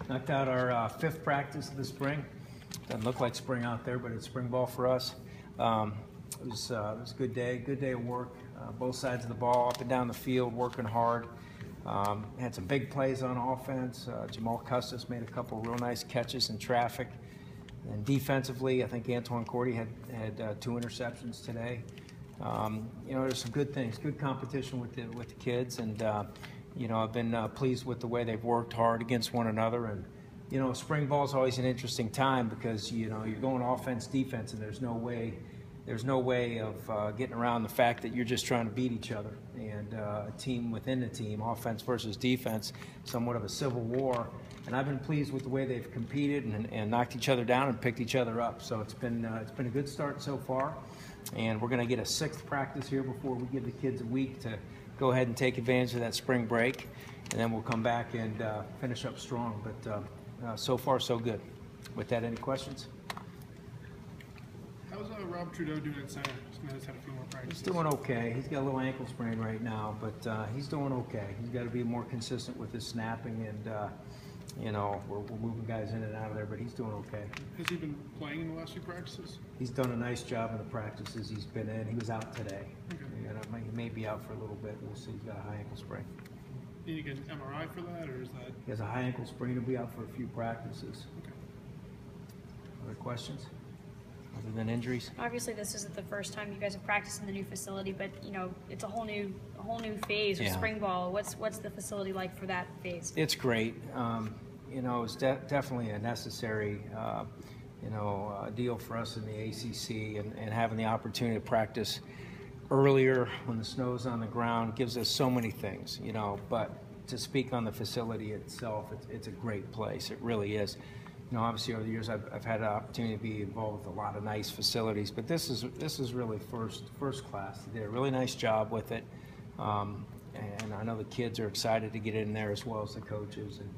Knocked out our fifth practice of the spring. Doesn't look like spring out there, but it's spring ball for us. It was a good day of work. Both sides of the ball, up and down the field, working hard. Had some big plays on offense. Jamal Custis made a couple real nice catches in traffic. And defensively, I think Antoine Cordy had 2 interceptions today. You know, there's some good things, good competition with the kids, and you know, I've been pleased with the way they've worked hard against one another. And you know, spring ball is always an interesting time because you know you're going offense, defense, and there's no way of getting around the fact that you're just trying to beat each other. And a team within the team, offense versus defense, somewhat of a civil war. And I've been pleased with the way they've competed and knocked each other down and picked each other up. So it's been a good start so far. And we're going to get a 6th practice here before we give the kids a week to go ahead and take advantage of that spring break. And then we'll come back and finish up strong. But so far, so good. With that, any questions? How's Rob Trudeau doing at center? He's had a few more practices. He's doing okay. He's got a little ankle sprain right now, but he's doing okay. He's got to be more consistent with his snapping, and you know, we're moving guys in and out of there, but he's doing okay. Has he been playing in the last few practices? He's done a nice job in the practices he's been in. He was out today. Okay. You know, he may be out for a little bit. We'll see. He's got a high ankle sprain. Did you get an MRI for that, or is that? He has a high ankle sprain. He'll be out for a few practices. Okay. Other questions? Other than injuries? Obviously, this isn't the first time you guys have practiced in the new facility, but you know it's a whole new phase of spring ball. What's the facility like for that phase? It's great. You know, it's definitely a necessary deal for us in the ACC, and having the opportunity to practice earlier when the snow's on the ground gives us so many things. You know, but to speak on the facility itself, it's a great place. It really is. You know, obviously over the years I've had an opportunity to be involved with a lot of nice facilities, but this is really first class. They did a really nice job with it, and I know the kids are excited to get in there as well as the coaches, and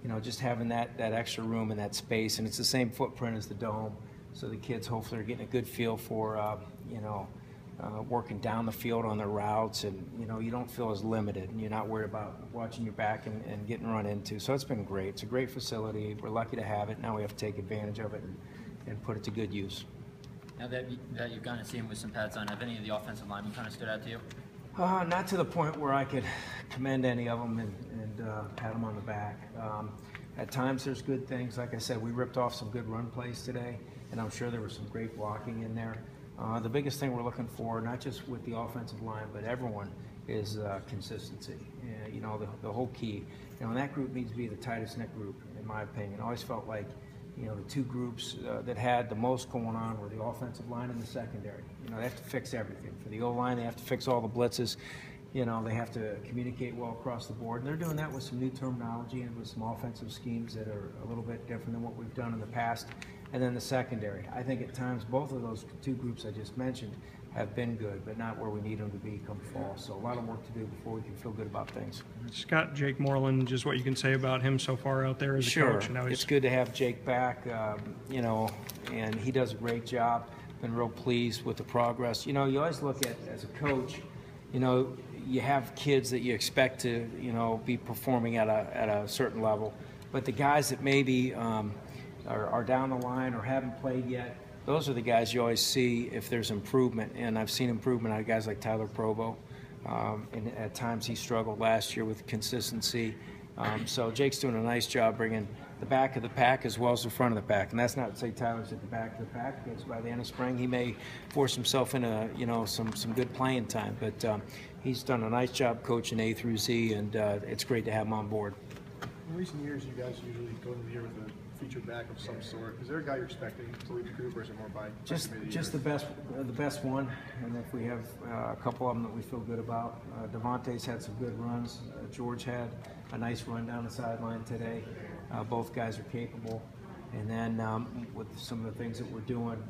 you know, just having that extra room and that space, and it's the same footprint as the dome, so the kids hopefully are getting a good feel for working down the field on their routes, and you know, you don't feel as limited, and you're not worried about watching your back and getting run into. So it's been great. It's a great facility. We're lucky to have it. Now we have to take advantage of it and put it to good use. Now that you've gone to see him with some pads on, have any of the offensive linemen kind of stood out to you? Not to the point where I could commend any of them and pat them on the back. At times there's good things. Like I said, we ripped off some good run plays today, and I'm sure there was some great blocking in there. The biggest thing we're looking for, not just with the offensive line, but everyone, is consistency. You know, the whole key. You know, and that group needs to be the tightest knit group, in my opinion. I always felt like, you know, the two groups that had the most going on were the offensive line and the secondary. You know, they have to fix everything. For the O-line, they have to fix all the blitzes. You know, they have to communicate well across the board. And they're doing that with some new terminology and with some offensive schemes that are a little bit different than what we've done in the past. And then the secondary. I think at times both of those two groups I just mentioned have been good, but not where we need them to be come fall. So a lot of work to do before we can feel good about things. Scott, Jake Moreland, just what you can say about him so far out there as a coach. Sure, it's good to have Jake back, you know, and he does a great job. Been real pleased with the progress. You know, you always look at, as a coach, you know, you have kids that you expect to, you know, be performing at a certain level, but the guys that maybe are down the line or haven't played yet, those are the guys you always see if there's improvement. And I've seen improvement out of guys like Tyler Provo. And at times he struggled last year with consistency. So Jake's doing a nice job bringing the back of the pack as well as the front of the pack. And that's not to say Tyler's at the back of the pack, because by the end of spring he may force himself into, you know, some good playing time. But he's done a nice job coaching A through Z, and it's great to have him on board. In recent years, you guys usually go into the year with a featured back of some sort. Is there a guy you're expecting to lead the group, or is it more by just the best one? And if we have a couple of them that we feel good about, Devontae's had some good runs. George had a nice run down the sideline today. Both guys are capable. And then with some of the things that we're doing,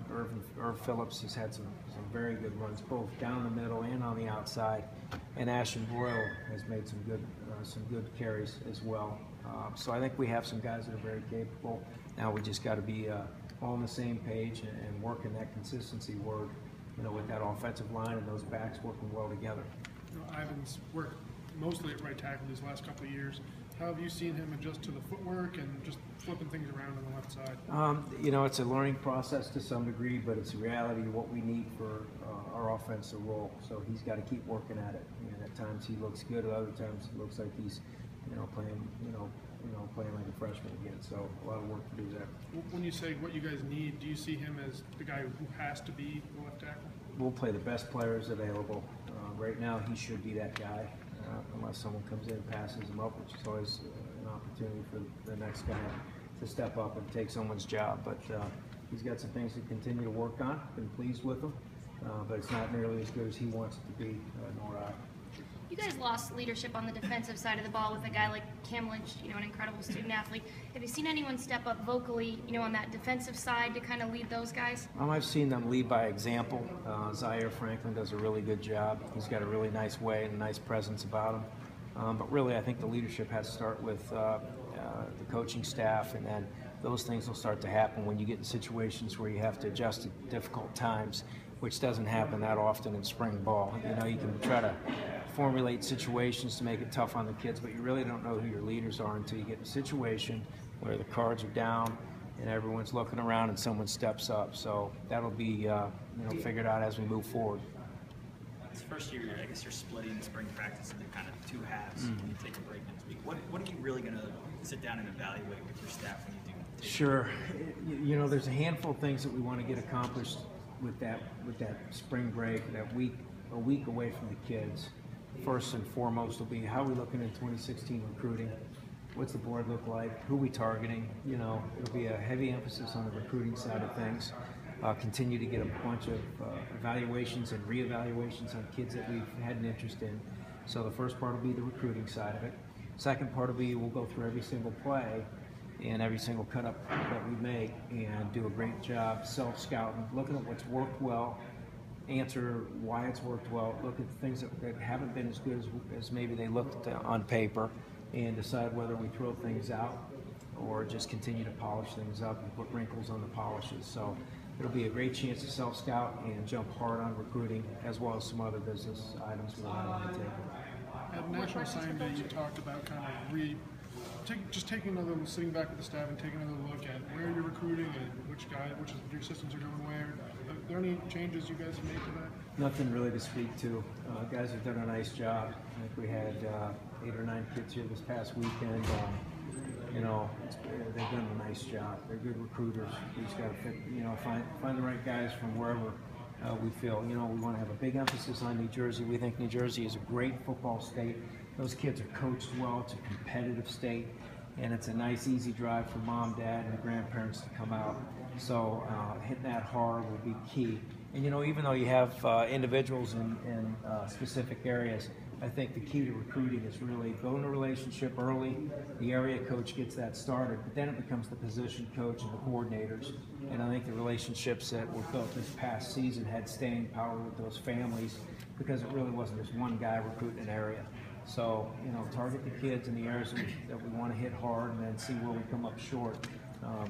Irv Phillips has had some very good runs, both down the middle and on the outside. And Ashton Broyle has made some good carries as well. So I think we have some guys that are very capable. Now we just got to be all on the same page and working that consistency word, you know, with that offensive line and those backs working well together. You know, Ivan's worked mostly at right tackle these last couple of years. How have you seen him adjust to the footwork and just flipping things around on the left side? You know, it's a learning process to some degree, but it's a reality of what we need for our offensive role. So he's got to keep working at it. And at times he looks good, at other times it looks like he's, playing, playing like a freshman again. So a lot of work to do there. When you say what you guys need, do you see him as the guy who has to be the left tackle? We'll play the best players available. Right now, he should be that guy, unless someone comes in and passes him up, which is always an opportunity for the next guy to step up and take someone's job. But he's got some things to continue to work on. Been pleased with him, but it's not nearly as good as he wants it to be, nor I. You guys lost leadership on the defensive side of the ball with a guy like Cam Lynch, an incredible student athlete. Have you seen anyone step up vocally, on that defensive side to kind of lead those guys? I've seen them lead by example. Zaire Franklin does a really good job. He's got a really nice way and a nice presence about him. But really, I think the leadership has to start with the coaching staff, and then those things will start to happen when you get in situations where you have to adjust at difficult times, which doesn't happen that often in spring ball. You can try to formulate situations to make it tough on the kids, but you really don't know who your leaders are until you get in a situation where the cards are down and everyone's looking around and someone steps up. So that'll be figured out as we move forward. This first year, I guess you're splitting the spring practice into kind of two halves when you take a break next week. What are you really going to sit down and evaluate with your staff when you do? Sure. There's a handful of things that we want to get accomplished with that spring break, a week away from the kids. First and foremost will be how are we looking at 2016 recruiting? What's the board look like? Who are we targeting? It'll be a heavy emphasis on the recruiting side of things. Continue to get a bunch of evaluations and reevaluations on kids that we've had an interest in. So the first part will be the recruiting side of it. Second part will be we'll go through every single play and every single cut-up that we make and do a great job self-scouting, looking at what's worked well, answer why it's worked well, look at things that haven't been as good as maybe they looked on paper, and decide whether we throw things out or just continue to polish things up and put wrinkles on the polishes. So it'll be a great chance to self-scout and jump hard on recruiting, as well as some other business items we'll have on the table. At National Signing Day, you talked about kind of taking another, sitting back with the staff and taking another look at where you're recruiting and which of your systems are going where. Are there any changes you guys have made to that? Nothing really to speak to. Guys have done a nice job. I think we had 8 or 9 kids here this past weekend. They've done a nice job. They're good recruiters. We just got to fit, find the right guys from wherever we feel. We want to have a big emphasis on New Jersey. We think New Jersey is a great football state. Those kids are coached well. It's a competitive state, and it's a nice, easy drive for mom, dad, and the grandparents to come out. So hitting that hard will be key. And even though you have individuals in specific areas, I think the key to recruiting is really building a relationship early. The area coach gets that started, but then it becomes the position coach and the coordinators. And I think the relationships that were built this past season had staying power with those families, because it really wasn't just one guy recruiting an area. So, target the kids in the areas that we want to hit hard, and then see where we come up short.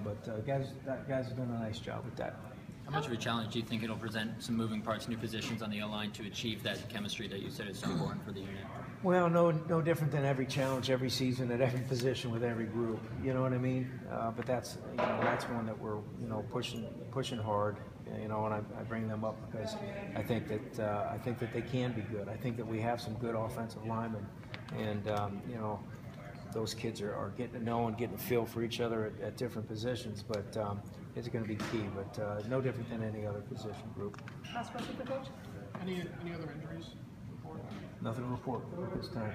But guys have done a nice job with that. How much of a challenge do you think it'll present some moving parts, new positions on the O-line to achieve that chemistry that you said is so important for the unit? Well, no different than every challenge, every season, at every position with every group. You know what I mean? But that's one that we're pushing hard. And I bring them up because I think that they can be good. I think that we have some good offensive linemen, and those kids are getting to know and getting a feel for each other at different positions. But it's going to be key. But no different than any other position group. Last question for Coach. Any other injuries? Nothing to report at this time.